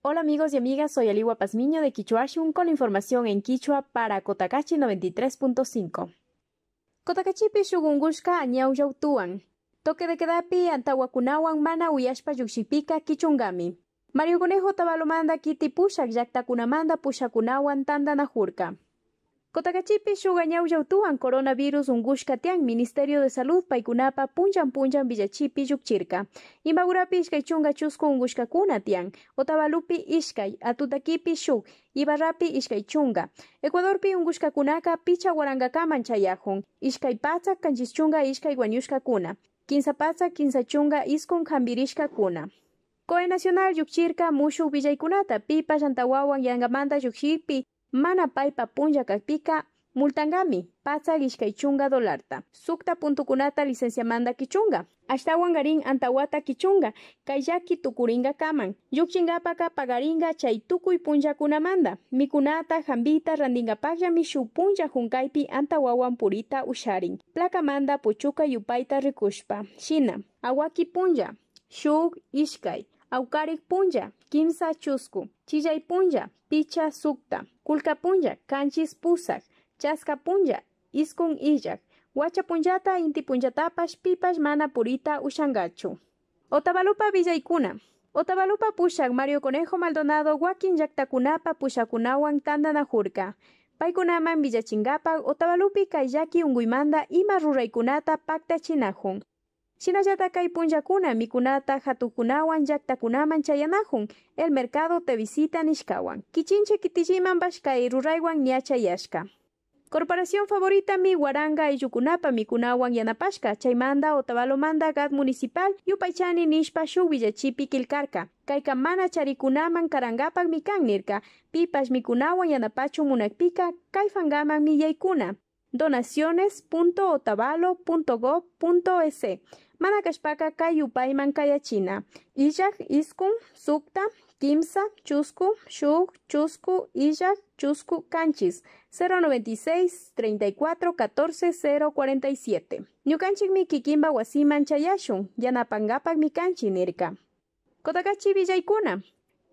Hola amigos y amigas, soy Aliwa Pazmiño de Quichuashun con la información en Quichua para Cotacachi 93.5. Cotacachipi shugungushka añauyautuan. Toque de quedapi antawakunawan mana uyashpa yuxipika kichungami. Mario Conejo tabalomanda kiti pushak yaktakunamanda pushakunawan tandanajurka. Cotacachipi shugañauyautuan coronavirus ungushka tian Ministerio de Salud paikunapa punjan villachipi yukchirka. Imbagurapi ishkay chunga chusku ungushkakuna tian. Otavalupi ishkay, atutakipi shuk, Ibarrapi ishkay chunga. Ecuadorpi ungushkakunaka picha warangakaman chayajun. Ishkay patsak kanchis chunga ishkay guanyushkakuna. Kinsa patsak kinsa chunga iskun hambirishkakuna. Coe Nacional yukchirka mushuk villaykunata pipa shantawawan yangamanta yukshirpi mana paipa punja kakpika multangami patsak ishkay chunga dolarta. Sukta puntukunata licenciamanda kichunga. Ashtawan garin antawata kichunga. Kayaki tukuringa kaman. Yukchingapaka pagaringa chay tukuy punjakunamanda. Mikunata jambita randingapakya shuk punja junkaypi antawawan purita usharin. Plakamanda puchuka yupaita rikushpa. Shina. Awaki punja. Shuk ishkay. Aukarik punja, kimsa chusku, chillay punja, picha sukta, kulka punja, kanchis pusak, chaska punja, iskun illak, wacha punjata inti punjatapash pipash mana purita ushangachu. Otavalupa villaykuna. Otavalupa pushak Mario Conejo Maldonado wakin llaktakunapa pushakunawan tandanajurka. Paykunaman villachingapak Otavalupi kayllaki unguymanda ima ruraykunata paktachinajun. Shinallata kay punjakuna mikunata hatukunawan llaktakunaman chayanajun. El mercado te visita nishkawan. Kichinche kitilliman bashkay ruraywan ñachayashka. Corporación favorita mi Guaranga Ayukunapa mikunawan yanapashka. Chaymanda Otavalomanda gat municipal yupaychani nishpa shuk villachipi kilkarka. Kayka mana charikunaman karangapak mikan nirka. Pipash mikunawan yanapachu munakpika kayfangaman millaykuna. Donaciones.otavalo.gov.es Manakashpaka kay yupayman kayachina. Illak, iskun, sukta, kimsa, chusku, shuk, chusku, illak, chusku, kanchis. 096 34 14 047. Ñukanchik mi kikimba wasiman chayashun. Yanapangapak mi kanchi nirka. Cotacachi villaykuna.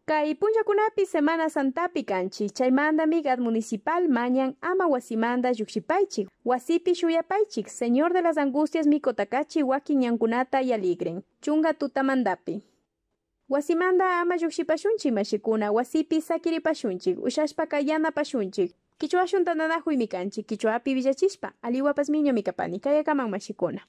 Kay punjakunapi Semana Santapi kanchi. Chaymanda migat municipal mañan ama wasimanda yukshipaychik. Wasipi shuyapaychik. Señor de las Angustias mi Cotacachi wakin yankunata yaligren. Chunga tutamandapi. Wasimanda ama yukshipashunchik mashikuna. Wasipi sakiripashunchik. Ushashpa kayana pashunchik. Quichuashun tananajuy mi kanchi. Quichuapi villachishpa. Aliwa Pazmiño mi kapani. Kayakaman mashikuna.